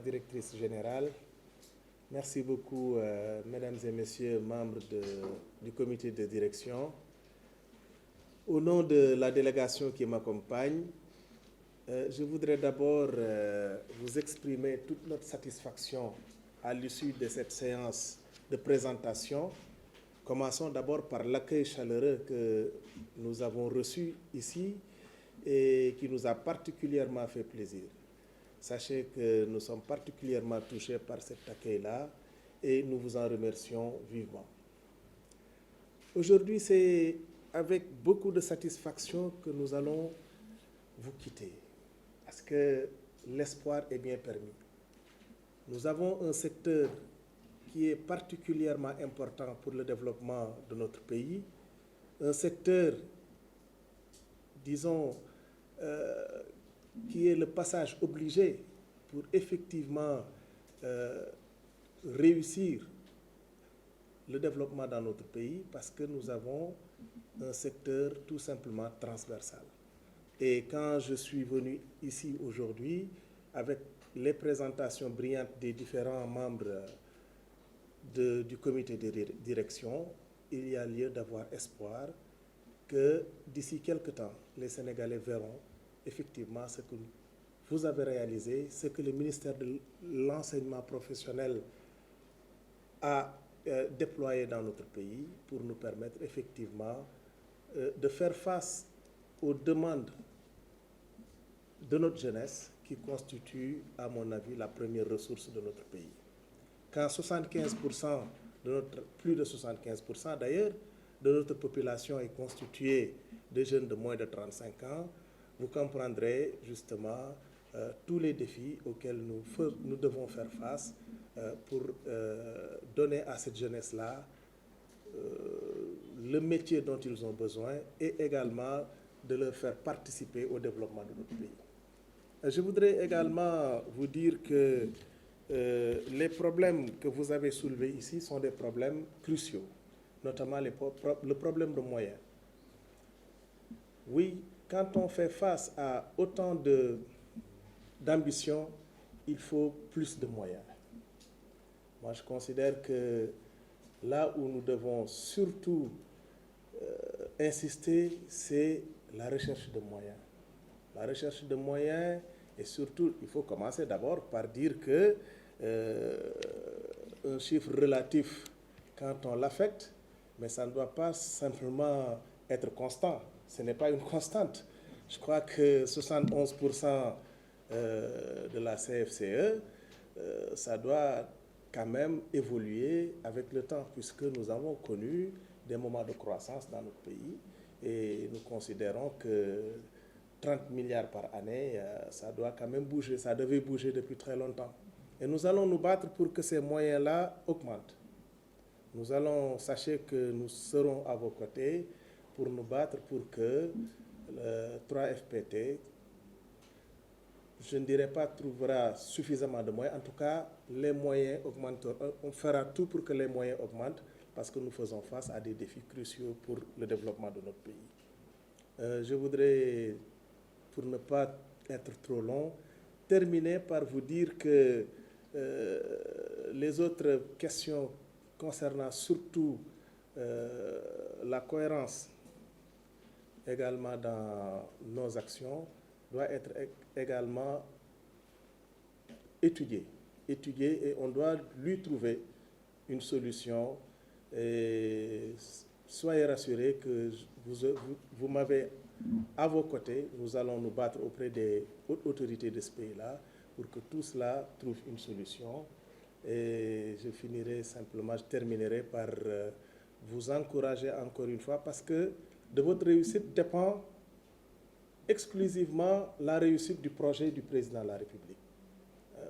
Directrice générale. Merci beaucoup, Mesdames et Messieurs, membres du comité de direction. Au nom de la délégation qui m'accompagne, je voudrais d'abord vous exprimer toute notre satisfaction à l'issue de cette séance de présentation. Commençons d'abord par l'accueil chaleureux que nous avons reçu ici et qui nous a particulièrement fait plaisir. Sachez que nous sommes particulièrement touchés par cet accueil-là et nous vous en remercions vivement. Aujourd'hui, c'est avec beaucoup de satisfaction que nous allons vous quitter, parce que l'espoir est bien permis. Nous avons un secteur qui est particulièrement important pour le développement de notre pays, un secteur, disons, qui est le passage obligé pour effectivement réussir le développement dans notre pays, parce que nous avons un secteur tout simplement transversal. Et quand je suis venu ici aujourd'hui, avec les présentations brillantes des différents membres du comité de direction, il y a lieu d'avoir espoir que d'ici quelque temps, les Sénégalais verront effectivement ce que vous avez réalisé, ce que le ministère de l'enseignement professionnel a déployé dans notre pays pour nous permettre effectivement de faire face aux demandes de notre jeunesse qui constitue, à mon avis, la première ressource de notre pays. Quand 75% plus de 75% d'ailleurs, de notre population est constituée de jeunes de moins de 35 ans, vous comprendrez justement tous les défis auxquels nous devons faire face pour donner à cette jeunesse-là le métier dont ils ont besoin et également de leur faire participer au développement de notre pays. Je voudrais également vous dire que les problèmes que vous avez soulevés ici sont des problèmes cruciaux, notamment le problème de moyens. Oui, quand on fait face à autant d'ambition, il faut plus de moyens. Moi, je considère que là où nous devons surtout insister, c'est la recherche de moyens. La recherche de moyens, et surtout, il faut commencer d'abord par dire que un chiffre relatif, quand on l'affecte, mais ça ne doit pas simplement être constant. Ce n'est pas une constante. Je crois que 71% de la CFCE, ça doit quand même évoluer avec le temps, puisque nous avons connu des moments de croissance dans notre pays et nous considérons que 30 milliards par année, ça doit quand même bouger, ça devait bouger depuis très longtemps. Et nous allons nous battre pour que ces moyens-là augmentent. Sachez que nous serons à vos côtés pour nous battre pour que le 3FPT, je ne dirais pas trouvera suffisamment de moyens, en tout cas les moyens augmenteront, on fera tout pour que les moyens augmentent parce que nous faisons face à des défis cruciaux pour le développement de notre pays. Je voudrais, pour ne pas être trop long, terminer par vous dire que les autres questions concernant surtout la cohérence également dans nos actions doit être également étudiée et on doit lui trouver une solution. Et soyez rassurés que vous m'avez à vos côtés. Nous allons nous battre auprès des hautes autorités de ce pays-là pour que tout cela trouve une solution. Et je terminerai par vous encourager encore une fois, parce que de votre réussite dépend exclusivement la réussite du projet du président de la République.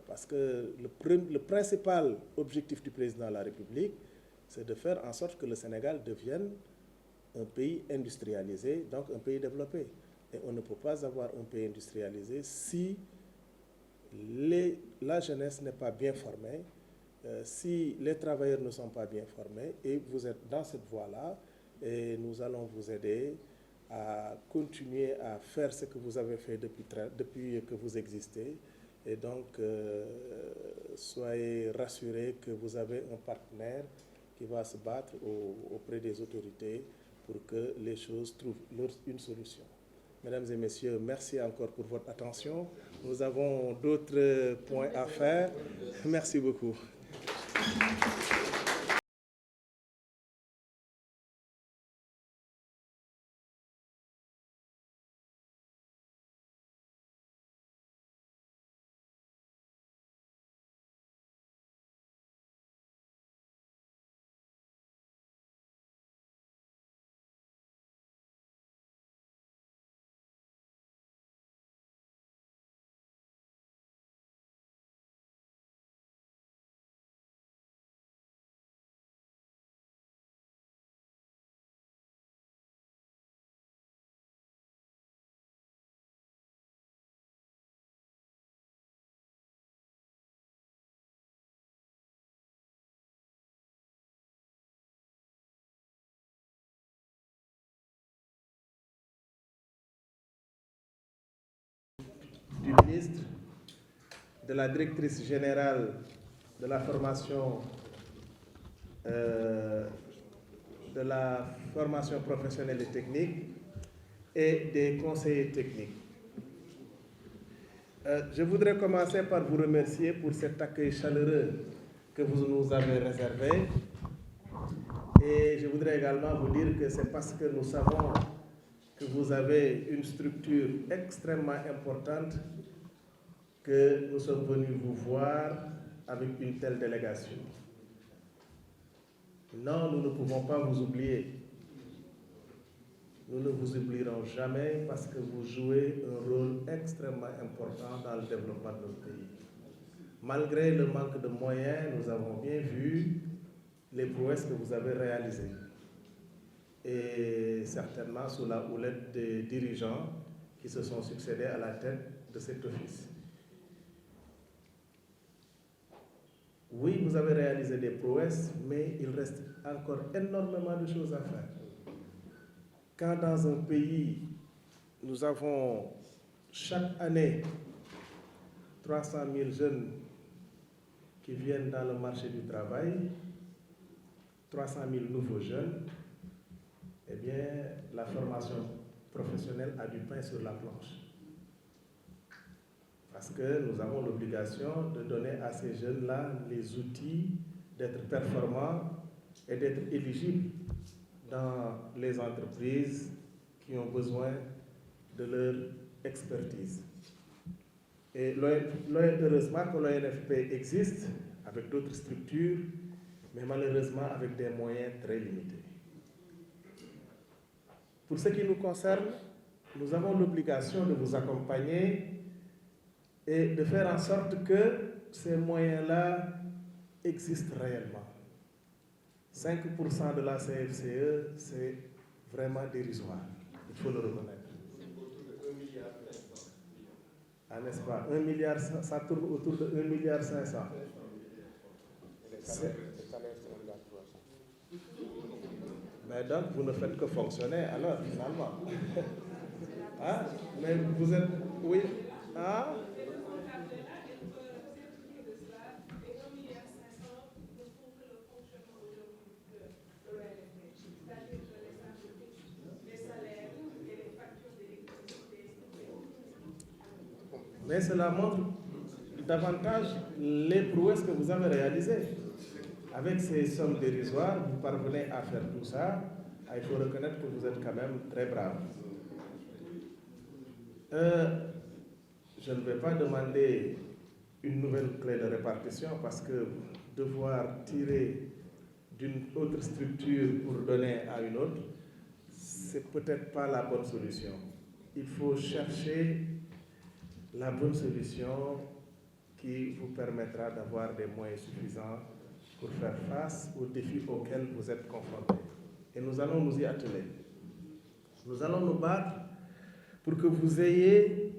Parce que le principal objectif du président de la République, c'est de faire en sorte que le Sénégal devienne un pays industrialisé, donc un pays développé. Et on ne peut pas avoir un pays industrialisé si la jeunesse n'est pas bien formée, si les travailleurs ne sont pas bien formés, et vous êtes dans cette voie-là, et nous allons vous aider à continuer à faire ce que vous avez fait depuis que vous existez, Et donc, soyez rassurés que vous avez un partenaire qui va se battre auprès des autorités pour que les choses trouvent une solution. Mesdames et messieurs, merci encore pour votre attention. Nous avons d'autres points à faire. Merci beaucoup. Du ministre, de la directrice générale de la formation professionnelle et technique et des conseillers techniques. Je voudrais commencer par vous remercier pour cet accueil chaleureux que vous nous avez réservé. Et je voudrais également vous dire que c'est parce que nous savons que vous avez une structure extrêmement importante que nous sommes venus vous voir avec une telle délégation. Non, nous ne pouvons pas vous oublier. Nous ne vous oublierons jamais parce que vous jouez un rôle extrêmement important dans le développement de notre pays. Malgré le manque de moyens, nous avons bien vu les prouesses que vous avez réalisées. Et certainement sous la houlette des dirigeants qui se sont succédés à la tête de cet office. Oui, vous avez réalisé des prouesses, mais il reste encore énormément de choses à faire. Quand dans un pays, nous avons chaque année 300 000 jeunes qui viennent dans le marché du travail, 300 000 nouveaux jeunes, eh bien, la formation professionnelle a du pain sur la planche. Parce que nous avons l'obligation de donner à ces jeunes-là les outils d'être performants et d'être éligibles dans les entreprises qui ont besoin de leur expertise. Et heureusement que l'ONFP existe avec d'autres structures, mais malheureusement avec des moyens très limités. Pour ce qui nous concerne, nous avons l'obligation de vous accompagner et de faire en sorte que ces moyens-là existent réellement. 5% de la CFCE, c'est vraiment dérisoire, il faut le reconnaître. Ah, n'est-ce pas? 1 milliard, ça tourne autour de 1,5 milliard. Mais donc, vous ne faites que fonctionner, alors, finalement. Hein? Mais vous êtes... Oui. Ah? Mais cela montre davantage les prouesses que vous avez réalisées. Avec ces sommes dérisoires, vous parvenez à faire tout ça. Il faut reconnaître que vous êtes quand même très brave. Je ne vais pas demander une nouvelle clé de répartition parce que devoir tirer d'une autre structure pour donner à une autre, c'est peut-être pas la bonne solution. Il faut chercher la bonne solution qui vous permettra d'avoir des moyens suffisants pour faire face aux défis auxquels vous êtes confrontés. Et nous allons nous y atteler. Nous allons nous battre pour que vous ayez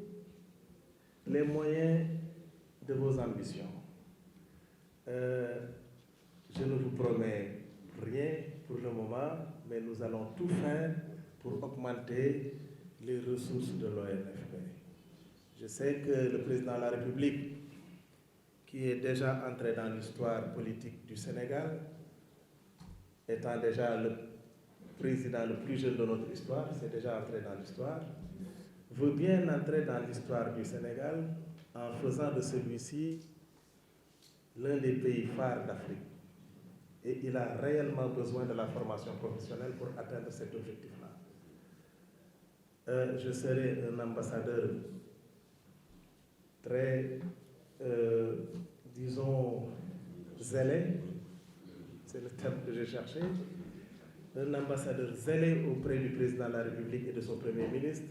les moyens de vos ambitions. Je ne vous promets rien pour le moment, mais nous allons tout faire pour augmenter les ressources de l'ONFP. Je sais que le président de la République, qui est déjà entré dans l'histoire politique du Sénégal, étant déjà le président le plus jeune de notre histoire, c'est déjà entré dans l'histoire, veut bien entrer dans l'histoire du Sénégal en faisant de celui-ci l'un des pays phares d'Afrique. Et il a réellement besoin de la formation professionnelle pour atteindre cet objectif-là. Je serai un ambassadeur très, disons, zélé, c'est le terme que j'ai cherché, un ambassadeur zélé auprès du président de la République et de son Premier ministre.